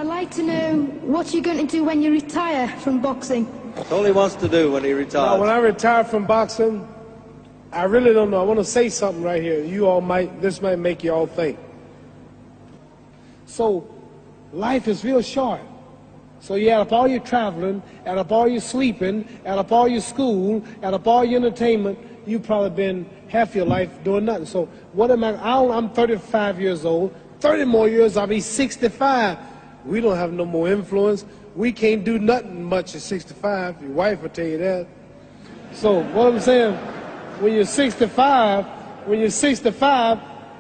I'd like to know what you're going to do when you retire from boxing. That's all he wants to do when he retires. When I retire from boxing, I really don't know. I want to say something right here. This might make you all think. So, life is real short. So you add up all your traveling, add up all your sleeping, add up all your school, add up all your entertainment, you've probably been half your life doing nothing. So what am I'm 35 years old. 30 more years, I'll be 65. We don't have no more influence. We can't do nothing much at 65. Your wife will tell you that. So what I'm saying, when you're 65,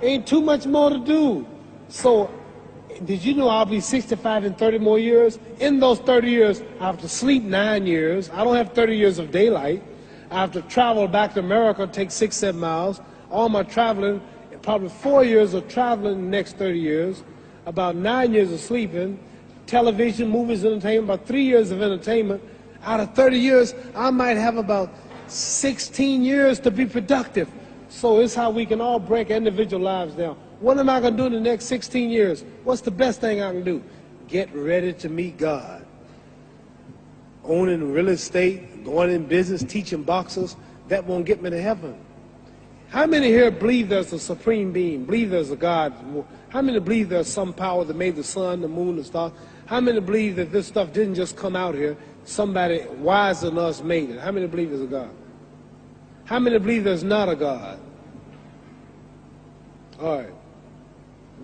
ain't too much more to do. So did you know I'll be 65 in 30 more years? In those 30 years, I have to sleep 9 years. I don't have 30 years of daylight. I have to travel back to America, take 6-7 miles. All my traveling, probably 4 years of traveling in the next 30 years, about 9 years of sleeping, television, movies, entertainment, about 3 years of entertainment. Out of 30 years, I might have about 16 years to be productive. So it's how we can all break individual lives down. What am I going to do in the next 16 years? What's the best thing I can do? Get ready to meet God. Owning real estate, going in business, teaching boxers, that won't get me to heaven. How many here believe there's a supreme being, believe there's a God? How many believe there's some power that made the sun, the moon, the stars? How many believe that this stuff didn't just come out here? Somebody wiser than us made it. How many believe there's a God? How many believe there's not a God? All right.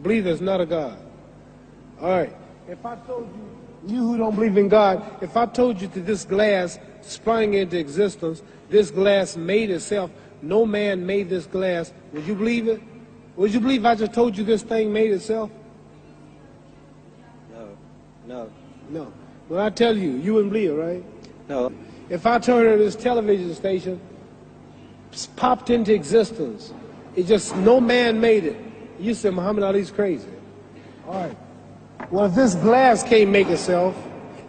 Believe there's not a God. All right. If I told you who don't believe in God, if I told you that this glass sprang into existence, this glass made itself, no man made this glass, would you believe it? Would you believe I just told you this thing made itself? No. When I tell you, you wouldn't believe it, right? No. If I told her this television station popped into existence, it just, no man made it, you said Muhammad Ali's crazy. All right. Well, if this glass can't make itself,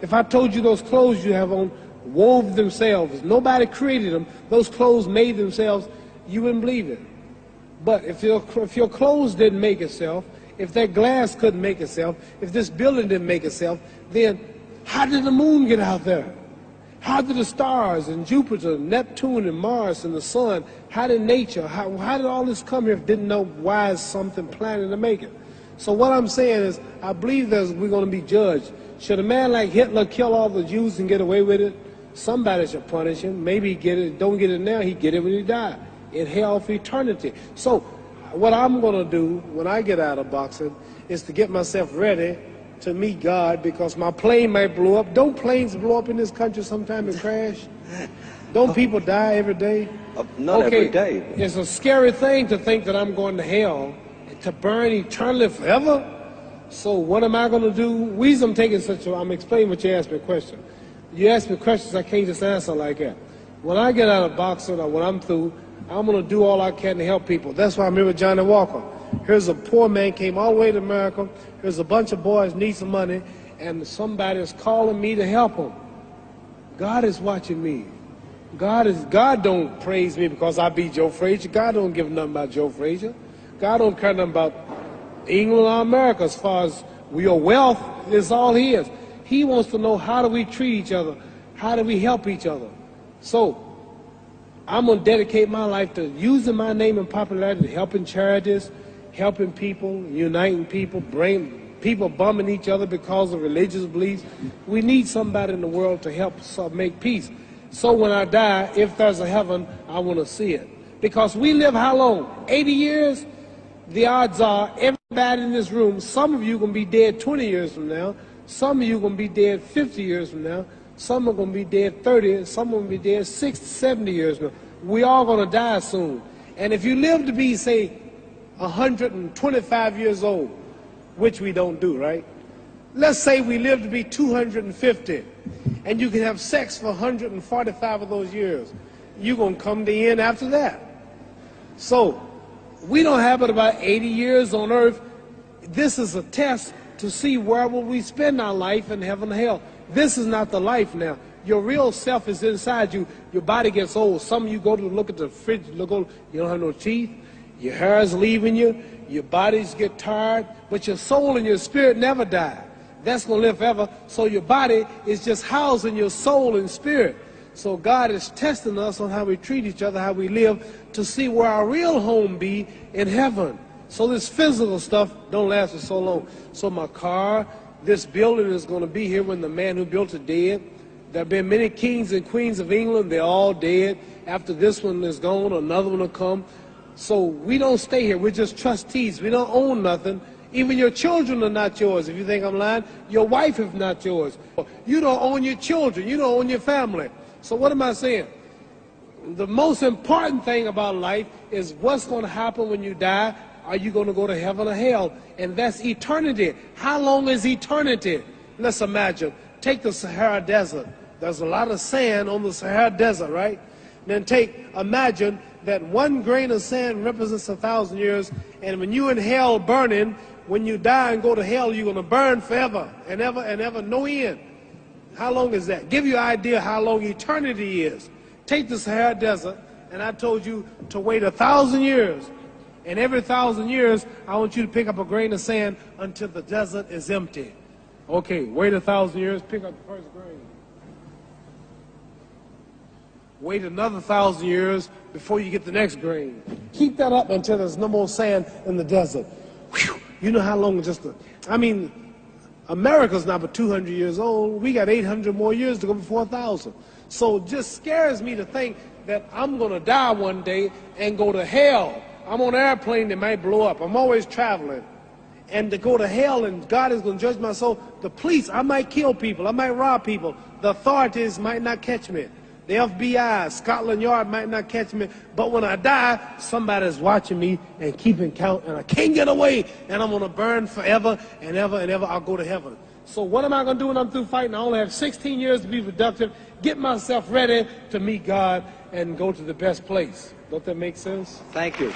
if I told you those clothes you have on wove themselves, nobody created them, those clothes made themselves, you wouldn't believe it. But if your clothes didn't make itself, if that glass couldn't make itself, if this building didn't make itself, then how did the moon get out there? How did the stars and Jupiter, Neptune and Mars and the sun, how did nature, how did all this come here if didn't know why is something planning to make it? So what I'm saying is, I believe that we're going to be judged. Should a man like Hitler kill all the Jews and get away with it? Somebody should punish him. Maybe he get it, don't get it now, he get it when he died. In hell for eternity. So what I'm going to do when I get out of boxing is to get myself ready to meet God, because my plane might blow up. Don't planes blow up in this country sometime and crash? Don't people die every day? Not every day. It's a scary thing to think that I'm going to hell to burn eternally forever. So what am I going to do? Reason I'm taking I'm explaining what you asked me a question. You ask me questions I can't just answer like that. When I get out of boxing or when I'm through, I'm going to do all I can to help people. That's why I'm here with Johnny Walker. Here's a poor man, came all the way to America. Here's a bunch of boys need some money, and somebody is calling me to help them. God is watching me. God don't praise me because I beat Joe Frazier. God don't give nothing about Joe Frazier. God don't care nothing about England or America as far as your wealth is all His. He wants to know, how do we treat each other? How do we help each other? So I'm going to dedicate my life to using my name and popularity, helping charities, helping people, uniting people, bring people bumming each other because of religious beliefs. We need somebody in the world to help make peace. So when I die, if there's a heaven, I want to see it. Because we live how long? 80 years? The odds are everybody in this room, some of you are going to be dead 20 years from now, some of you are going to be dead 50 years from now, some are going to be dead 30, some are going to be dead 60, 70 years from now. We all going to die soon. And if you live to be, say, 125 years old, which we don't do, right? Let's say we live to be 250, and you can have sex for 145 of those years. You're going to come to the end after that. So we don't have but about 80 years on earth. This is a test to see where will we spend our life in heaven and hell. This is not the life now. Your real self is inside you. Your body gets old. Some of you go to look at the fridge, you don't have no teeth. Your hair is leaving you. Your bodies get tired. But your soul and your spirit never die. that's going to live forever. So your body is just housing your soul and spirit. So God is testing us on how we treat each other, how we live, to see where our real home be in heaven. So this physical stuff don't last for so long. So my car, this building is going to be here when the man who built it dead. There have been many kings and queens of England. They're all dead. After this one is gone, another one will come. So we don't stay here. We're just trustees. We don't own nothing. Even your children are not yours. If you think I'm lying, your wife is not yours. You don't own your children. You don't own your family. So what am I saying? The most important thing about life is what's going to happen when you die. Are you going to go to heaven or hell? And that's eternity. How long is eternity? Let's imagine. Take the Sahara Desert. There's a lot of sand on the Sahara Desert, right? Then imagine that one grain of sand represents 1,000 years, and when you're in hell burning, when you die and go to hell, you're going to burn forever and ever, no end. How long is that? Give you an idea how long eternity is. Take the Sahara Desert, and I told you to wait 1,000 years. And every 1,000 years, I want you to pick up a grain of sand until the desert is empty. Okay, wait 1,000 years, pick up the first grain. Wait another 1,000 years before you get the next grain. Keep that up until there's no more sand in the desert. Whew. You know how long America's not but 200 years old. We got 800 more years to go before 1,000. So it just scares me to think that I'm going to die one day and go to hell. I'm on an airplane that might blow up. I'm always traveling. And to go to hell and God is going to judge my soul. The police, I might kill people. I might rob people. The authorities might not catch me. The FBI, Scotland Yard might not catch me. But when I die, somebody's watching me and keeping count. And I can't get away. And I'm going to burn forever and ever and ever. I'll go to heaven. So what am I going to do when I'm through fighting? I only have 16 years to be productive. Get myself ready to meet God and go to the best place. Don't that make sense? Thank you.